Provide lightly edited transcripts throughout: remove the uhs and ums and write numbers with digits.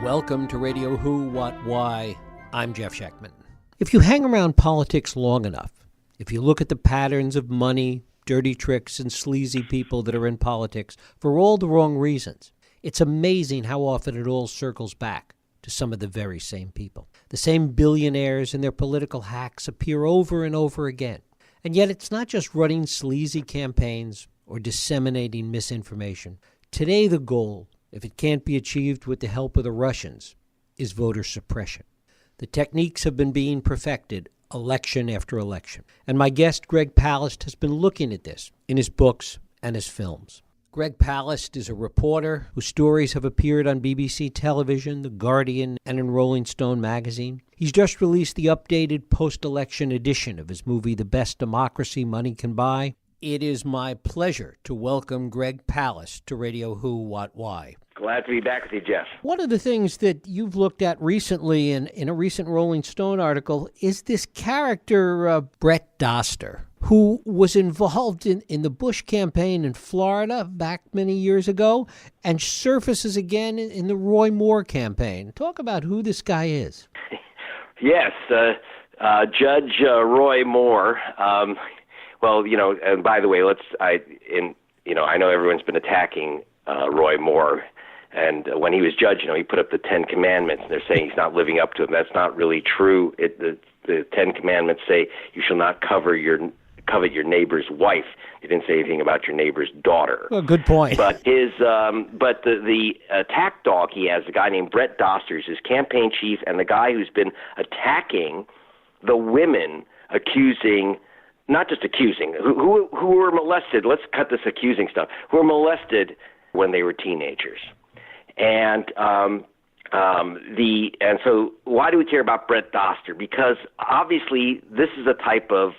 Welcome to Radio Who, What, Why. I'm Jeff Schechtman. If you hang around politics long enough, if you look at the patterns of money, dirty tricks, and sleazy people that are in politics for all the wrong reasons, it's amazing how often it all circles back to some of the very same people. The same billionaires and their political hacks appear over and over again. And yet it's not just running sleazy campaigns or disseminating misinformation. Today the goal, if it can't be achieved with the help of the Russians, is voter suppression. The techniques have been being perfected election after election. And my guest, Greg Palast, has been looking at this in his books and his films. Greg Palast is a reporter whose stories have appeared on BBC television, The Guardian, and in Rolling Stone magazine. He's just released the updated post-election edition of his movie, The Best Democracy Money Can Buy. It is my pleasure to welcome Greg Palast to Radio Who, What, Why. Glad to be back with you, Jeff. One of the things that you've looked at recently in a recent Rolling Stone article is this character, Brett Doster, who was involved in the Bush campaign in Florida back many years ago and surfaces again in the Roy Moore campaign. Talk about who this guy is. Yes, Judge Roy Moore. Well, and by the way, I know everyone's been attacking Roy Moore. And when he was judge, he put up the 10 Commandments, and they're saying he's not living up to them. That's not really true. The 10 Commandments say you shall not covet your neighbor's wife. He didn't say anything about your neighbor's daughter. Well, good point. But the attack dog he has, a guy named Brett Doster, his campaign chief, and the guy who's been attacking the women, not just accusing, who were molested. Let's cut this accusing stuff. Who were molested when they were teenagers. And so why do we care about Brett Doster? Because obviously this is a type of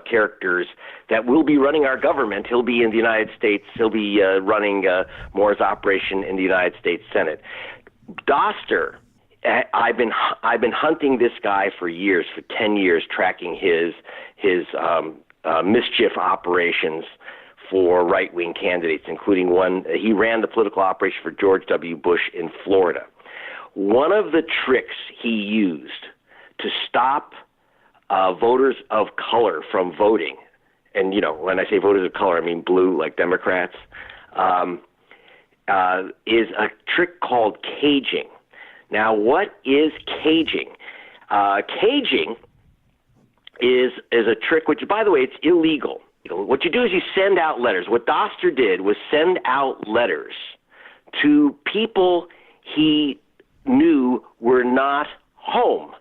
characters that will be running our government. He'll be in the United States. He'll be running Moore's operation in the United States Senate. Doster, I've been hunting this guy for years, for 10 years, tracking his mischief operations for right-wing candidates, including one. He ran the political operation for George W. Bush in Florida. One of the tricks he used to stop voters of color from voting, and when I say voters of color, I mean blue, like Democrats, is a trick called caging. Now, what is caging? Caging is a trick, which, by the way, it's illegal. What you do is you send out letters. What Doster did was send out letters to people he knew were not home,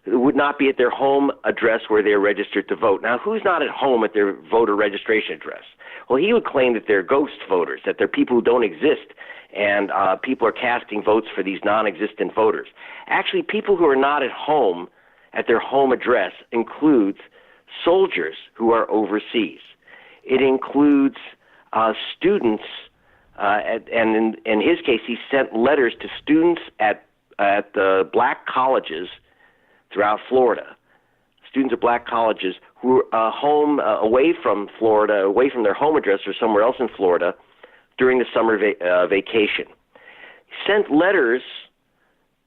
would not be at their home address where they're registered to vote. Now, who's not at home at their voter registration address? Well, he would claim that they're ghost voters, that they're people who don't exist, and people are casting votes for these non-existent voters. Actually, people who are not at home at their home address includes soldiers who are overseas. It includes students, and in his case, he sent letters to students at the black colleges throughout Florida, students at black colleges who are home away from Florida, away from their home address or somewhere else in Florida during the summer vacation. He sent letters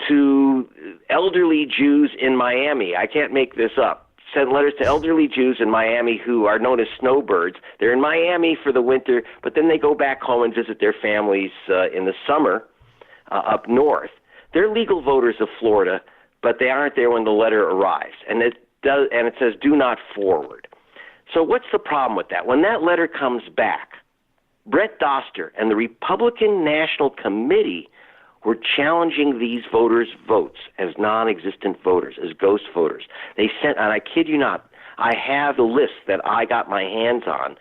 to elderly Jews in Miami. I can't make this up. Sent letters to elderly Jews in Miami who are known as snowbirds. They're in Miami for the winter, but then they go back home and visit their families in the summer up north. They're legal voters of Florida, but they aren't there when the letter arrives. And it says, do not forward. So what's the problem with that? When that letter comes back, Brett Doster and the Republican National Committee were challenging these voters' votes as non-existent voters, as ghost voters. They sent, and I kid you not, I have the list that I got my hands on,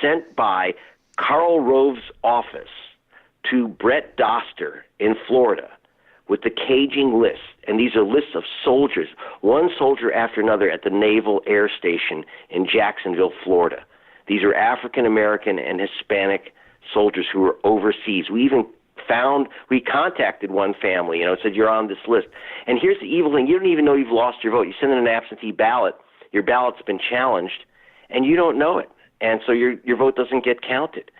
sent by Karl Rove's office to Brett Doster in Florida with the caging list. And these are lists of soldiers, one soldier after another at the Naval Air Station in Jacksonville, Florida. These are African-American and Hispanic soldiers who are overseas. We contacted one family, said, you're on this list. And here's the evil thing. You don't even know you've lost your vote. You send in an absentee ballot. Your ballot's been challenged, and you don't know it. And so your vote doesn't get counted.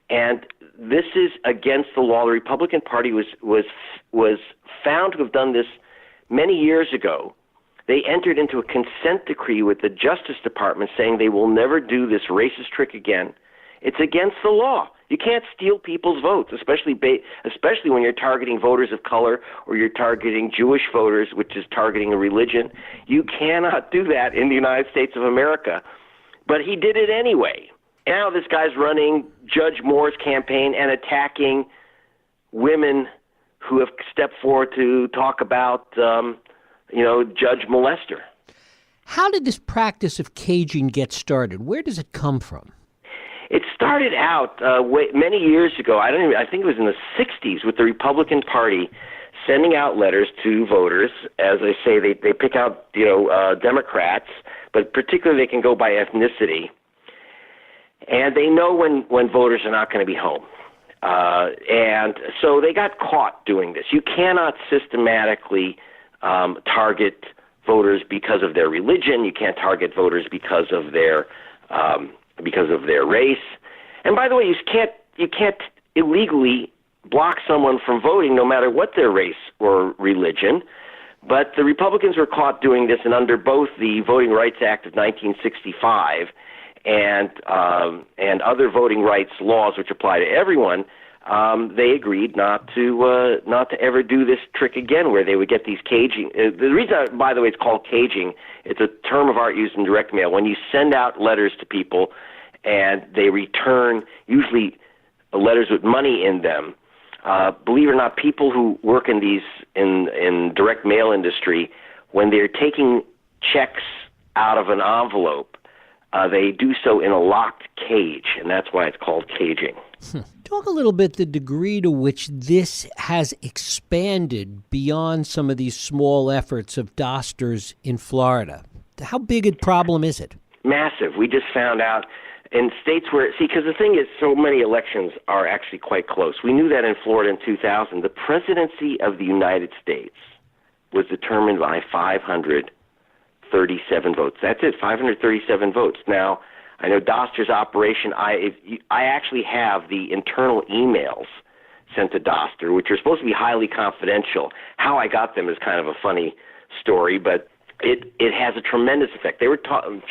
And this is against the law. The Republican Party was found to have done this many years ago. They entered into a consent decree with the Justice Department saying they will never do this racist trick again. It's against the law. You can't steal people's votes, especially when you're targeting voters of color or you're targeting Jewish voters, which is targeting a religion. You cannot do that in the United States of America. But he did it anyway. Now this guy's running Judge Moore's campaign and attacking women who have stepped forward to talk about, Judge Molester. How did this practice of caging get started? Where does it come from? It started out many years ago. I think it was in the 60s with the Republican Party sending out letters to voters. As I say, they pick out Democrats, but particularly they can go by ethnicity. And they know when voters are not going to be home. And so they got caught doing this. You cannot systematically target voters because of their religion. You can't target voters because of their race. And by the way, you can't illegally block someone from voting no matter what their race or religion. But the Republicans were caught doing this, and under both the Voting Rights Act of 1965 and other voting rights laws which apply to everyone, they agreed not to ever do this trick again, where they would get these caging. The reason, by the way, it's called caging. It's a term of art used in direct mail. When you send out letters to people and they return, usually letters with money in them. Believe it or not, people who work in direct mail industry, when they're taking checks out of an envelope, they do so in a locked cage, and that's why it's called caging. Talk a little bit the degree to which this has expanded beyond some of these small efforts of Dosters in Florida. How big a problem is it? Massive. We just found out in states where, because the thing is, so many elections are actually quite close. We knew that in Florida in 2000. The presidency of the United States was determined by 537 votes. That's it, 537 votes. Now, I know Doster's operation, I actually have the internal emails sent to Doster, which are supposed to be highly confidential. How I got them is kind of a funny story, but it has a tremendous effect. They were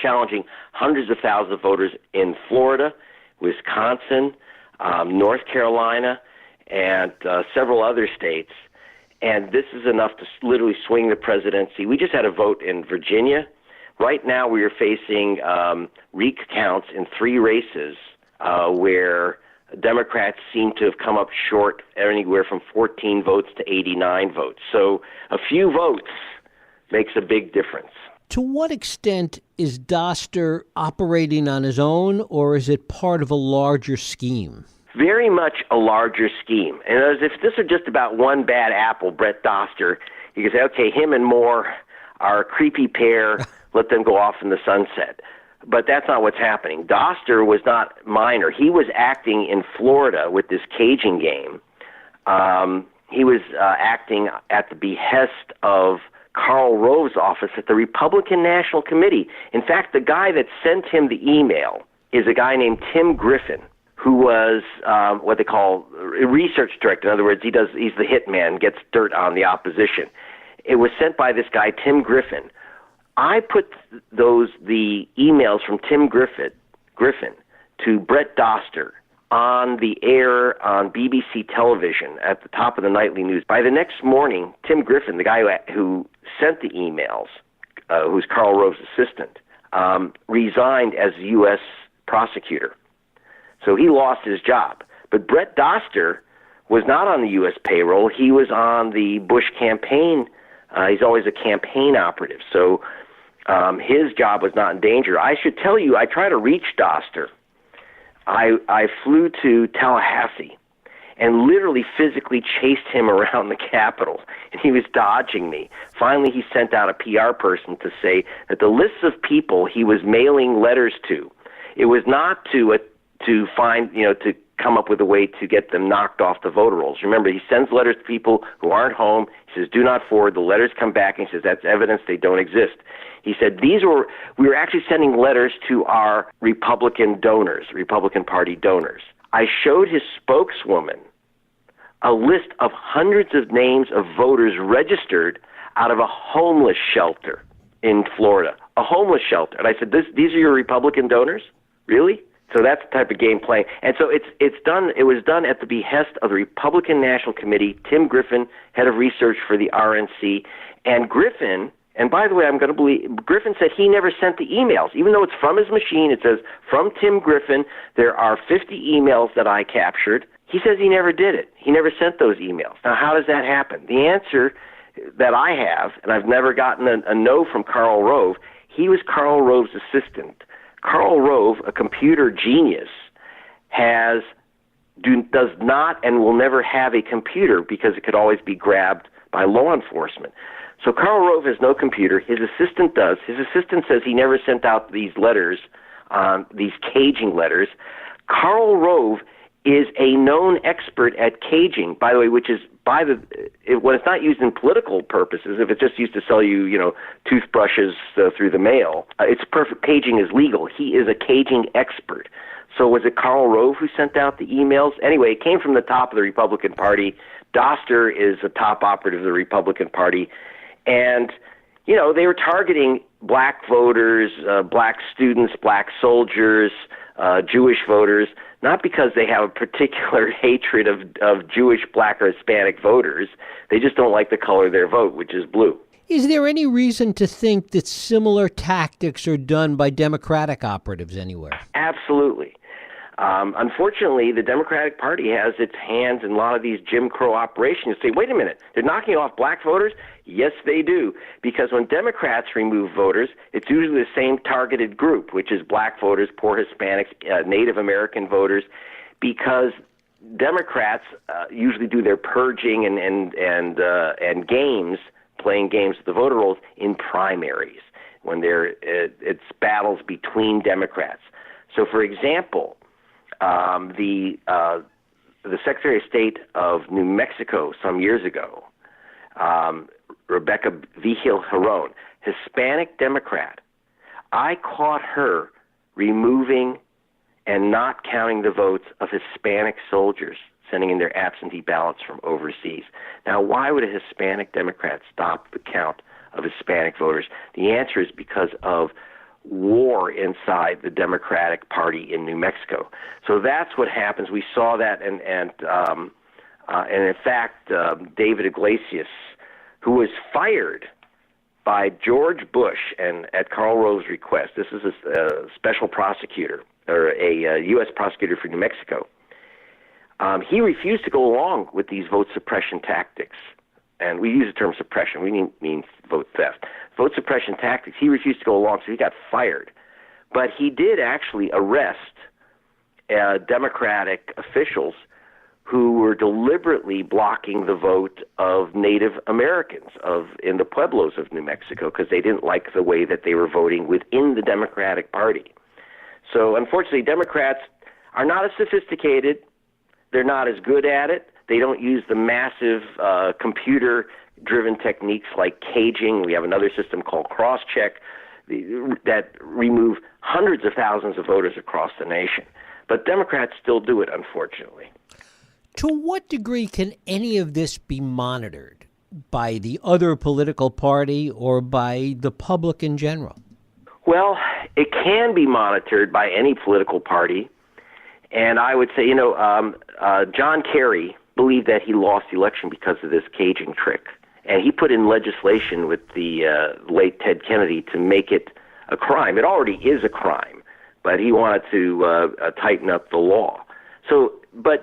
challenging hundreds of thousands of voters in Florida, Wisconsin, North Carolina, and several other states. And this is enough to literally swing the presidency. We just had a vote in Virginia. Right now we are facing recounts in 3 races where Democrats seem to have come up short anywhere from 14 votes to 89 votes. So a few votes makes a big difference. To what extent is Doster operating on his own, or is it part of a larger scheme? Very much a larger scheme. And as if this were just about one bad apple, Brett Doster, you could say, okay, him and Moore are a creepy pair, let them go off in the sunset. But that's not what's happening. Doster was not minor. He was acting in Florida with this caging game. He was acting at the behest of Karl Rove's office at the Republican National Committee. In fact, the guy that sent him the email is a guy named Tim Griffin, who was what they call a research director. In other words, he's the hitman, gets dirt on the opposition. It was sent by this guy, Tim Griffin. I put the emails from Tim Griffin to Brett Doster on the air on BBC television at the top of the nightly news. By the next morning, Tim Griffin, the guy who sent the emails, who's Karl Rove's assistant, resigned as U.S. prosecutor. So he lost his job. But Brett Doster was not on the U.S. payroll. He was on the Bush campaign. He's always a campaign operative. So his job was not in danger. I should tell you, I tried to reach Doster. I flew to Tallahassee and literally physically chased him around the Capitol, and he was dodging me. Finally, he sent out a PR person to say that the lists of people he was mailing letters to, it was not to find, to come up with a way to get them knocked off the voter rolls. Remember, he sends letters to people who aren't home. He says, do not forward. The letters come back, and he says, that's evidence they don't exist. He said, we were actually sending letters to our Republican donors, Republican Party donors. I showed his spokeswoman a list of hundreds of names of voters registered out of a homeless shelter in Florida, a homeless shelter. And I said, these are your Republican donors? Really? So that's the type of game playing. And so it was done at the behest of the Republican National Committee, Tim Griffin, head of research for the RNC. And Griffin, and by the way, I'm going to believe, Griffin said he never sent the emails. Even though it's from his machine, it says, from Tim Griffin, there are 50 emails that I captured. He says he never did it. He never sent those emails. Now, how does that happen? The answer that I have, and I've never gotten a no from Karl Rove, he was Karl Rove's assistant. Karl Rove, a computer genius, does not and will never have a computer because it could always be grabbed by law enforcement. So Karl Rove has no computer. His assistant does. His assistant says he never sent out these letters, these caging letters. Karl Rove is a known expert at caging, by the way, which is when it's not used in political purposes, if it's just used to sell you, toothbrushes through the mail, it's perfect. Caging is legal. He is a caging expert. So was it Karl Rove who sent out the emails? Anyway, it came from the top of the Republican Party. Doster is a top operative of the Republican Party. And, they were targeting black voters, black students, black soldiers, Jewish voters, not because they have a particular hatred of Jewish, black, or Hispanic voters. They just don't like the color of their vote, which is blue. Is there any reason to think that similar tactics are done by Democratic operatives anywhere? Absolutely. Unfortunately, the Democratic Party has its hands in a lot of these Jim Crow operations. You say, wait a minute, they're knocking off black voters? Yes, they do. Because when Democrats remove voters, it's usually the same targeted group, which is black voters, poor Hispanics, Native American voters, because Democrats usually do their purging and games, playing games with the voter rolls in primaries, when it's battles between Democrats. So, for example, the Secretary of State of New Mexico some years ago, Rebecca Vigil Herron, Hispanic Democrat, I caught her removing and not counting the votes of Hispanic soldiers sending in their absentee ballots from overseas. Now, why would a Hispanic Democrat stop the count of Hispanic voters? The answer is because of war inside the Democratic Party in New Mexico. So that's what happens. We saw that, and in fact, David Iglesias, who was fired by George Bush and at Karl Rove's request. This is a special prosecutor, or a U.S. prosecutor for New Mexico. He refused to go along with these vote suppression tactics. And we use the term suppression. We mean vote theft. Vote suppression tactics. He refused to go along, so he got fired. But he did actually arrest Democratic officials who were deliberately blocking the vote of Native Americans in the pueblos of New Mexico because they didn't like the way that they were voting within the Democratic Party. So unfortunately, Democrats are not as sophisticated. They're not as good at it. They don't use the massive computer-driven techniques like caging. We have another system called crosscheck that remove hundreds of thousands of voters across the nation. But Democrats still do it, unfortunately. To what degree can any of this be monitored by the other political party or by the public in general? Well, it can be monitored by any political party. And I would say, John Kerry believed that he lost the election because of this caging trick. And he put in legislation with the late Ted Kennedy to make it a crime. It already is a crime, but he wanted to tighten up the law. So, but,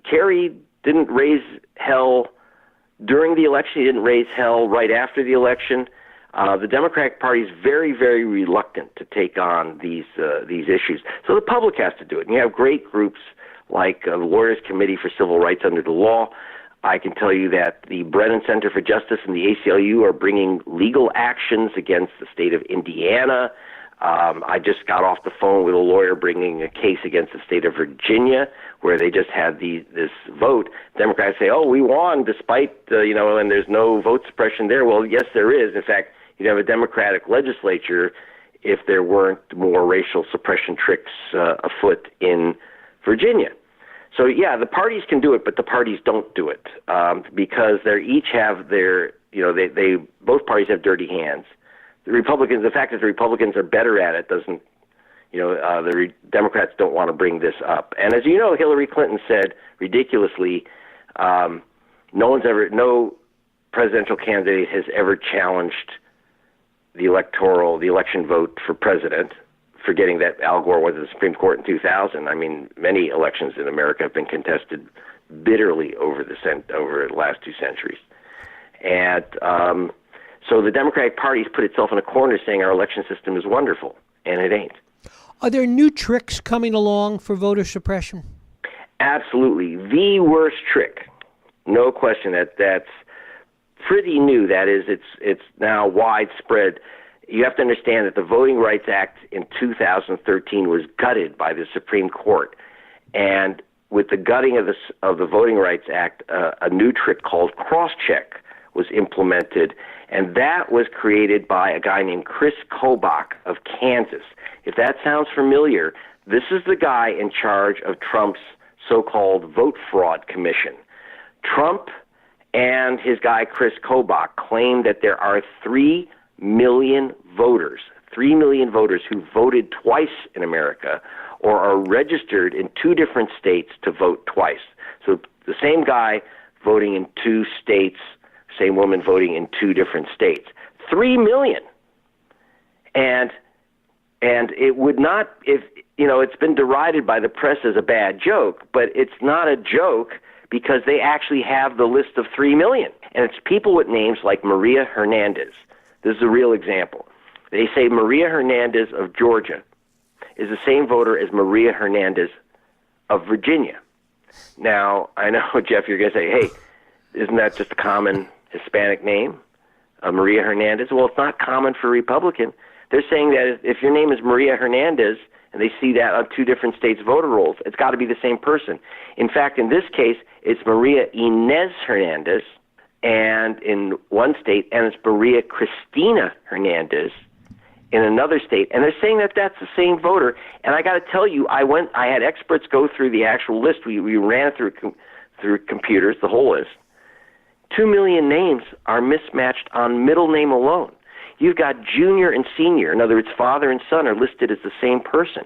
Kerry didn't raise hell during the election. He didn't raise hell right after the election. The Democratic Party is very, very reluctant to take on these issues. So the public has to do it. And you have great groups like the Lawyers Committee for Civil Rights Under the Law. I can tell you that the Brennan Center for Justice and the ACLU are bringing legal actions against the state of Indiana. I just got off the phone with a lawyer bringing a case against the state of Virginia, where they just had this vote. Democrats say, "Oh, we won despite and there's no vote suppression there." Well, yes, there is. In fact, you have a Democratic legislature if there weren't more racial suppression tricks afoot in Virginia. So yeah, the parties can do it, but the parties don't do it because they each have their, they both parties have dirty hands. The fact that the Republicans are better at it doesn't, the Democrats don't want to bring this up. And as you know, Hillary Clinton said ridiculously, no presidential candidate has ever challenged the election vote for president, forgetting that Al Gore went to the Supreme Court in 2000. I mean, many elections in America have been contested bitterly over the last 2 centuries. And so the Democratic Party's put itself in a corner saying our election system is wonderful, and it ain't. Are there new tricks coming along for voter suppression? Absolutely. The worst trick, no question, that's pretty new. That is, it's now widespread. You have to understand that the Voting Rights Act in 2013 was gutted by the Supreme Court, and with the gutting of the Voting Rights Act, a new trick called crosscheck was implemented, and that was created by a guy named Chris Kobach of Kansas. If that sounds familiar, this is the guy in charge of Trump's so-called vote fraud commission. Trump and his guy Chris Kobach claim that there are 3 million voters who voted twice in America or are registered in 2 different states to vote twice. So the same guy voting in 2 states, same woman voting in 2 different states. 3 million. And it would not, it's been derided by the press as a bad joke, but it's not a joke because they actually have the list of 3 million. And it's people with names like Maria Hernandez. This is a real example. They say Maria Hernandez of Georgia is the same voter as Maria Hernandez of Virginia. Now, I know, Jeff, you're going to say, hey, isn't that just a common Hispanic name, Maria Hernandez? Well, it's not common for a Republican. They're saying that if your name is Maria Hernandez and they see that on 2 different states' voter rolls, it's got to be the same person. In fact, in this case, it's Maria Inez Hernandez, and in one state, and it's Maria Cristina Hernandez in another state, and they're saying that that's the same voter. And I got to tell you, I had experts go through the actual list. We ran it through computers, the whole list. 2 million names are mismatched on middle name alone. You've got junior and senior. In other words, father and son are listed as the same person.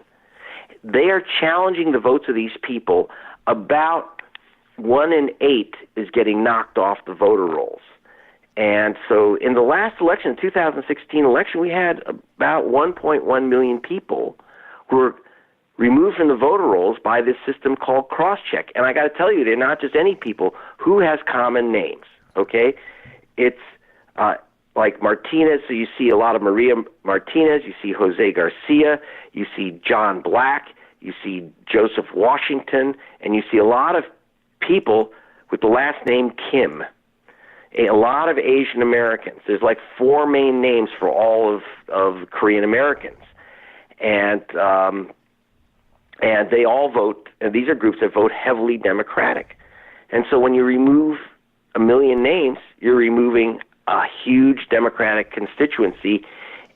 They are challenging the votes of these people. About 1 in 8 is getting knocked off the voter rolls. And so in the last election, 2016 election, we had about 1.1 million people who were removed from the voter rolls by this system called crosscheck. And I got to tell you, they're not just any people. Who has common names, okay? It's like Martinez, so you see a lot of Maria Martinez, you see Jose Garcia, you see John Black, you see Joseph Washington, and you see a lot of people with the last name Kim. A lot of Asian Americans. There's like 4 main names for all of Korean Americans. And they all vote, and these are groups that vote heavily Democratic. And so when you remove 1 million names, you're removing a huge Democratic constituency,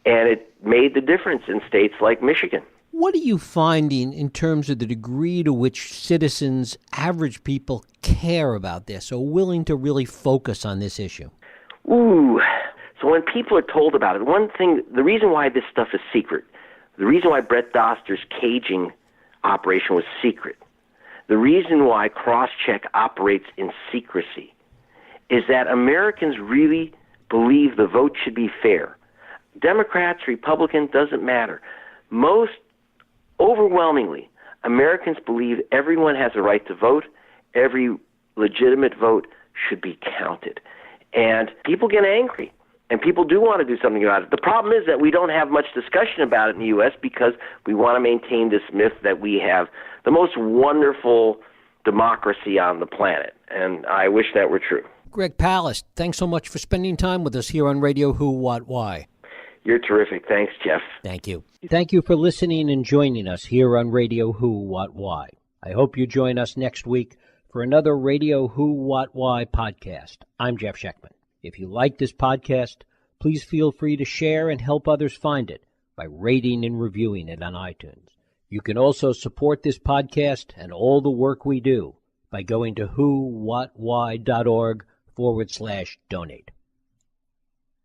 and it made the difference in states like Michigan. What are you finding in terms of the degree to which citizens, average people, care about this, or willing to really focus on this issue? Ooh. So when people are told about it, one thing, the reason why this stuff is secret, the reason why Brett Doster's caging operation was secret, the reason why crosscheck operates in secrecy is that Americans really believe the vote should be fair. Democrats, Republicans, doesn't matter. Most overwhelmingly, Americans believe everyone has a right to vote. Every legitimate vote should be counted. And people get angry, and people do want to do something about it. The problem is that we don't have much discussion about it in the U.S. because we want to maintain this myth that we have the most wonderful democracy on the planet. And I wish that were true. Greg Palast, thanks so much for spending time with us here on Radio Who, What, Why. You're terrific. Thanks, Jeff. Thank you. Thank you for listening and joining us here on Radio Who, What, Why. I hope you join us next week for another Radio Who, What, Why podcast. I'm Jeff Schechtman. If you like this podcast, please feel free to share and help others find it. by rating and reviewing it on iTunes. You can also support this podcast and all the work we do by going to WhoWhatWhy.org/donate.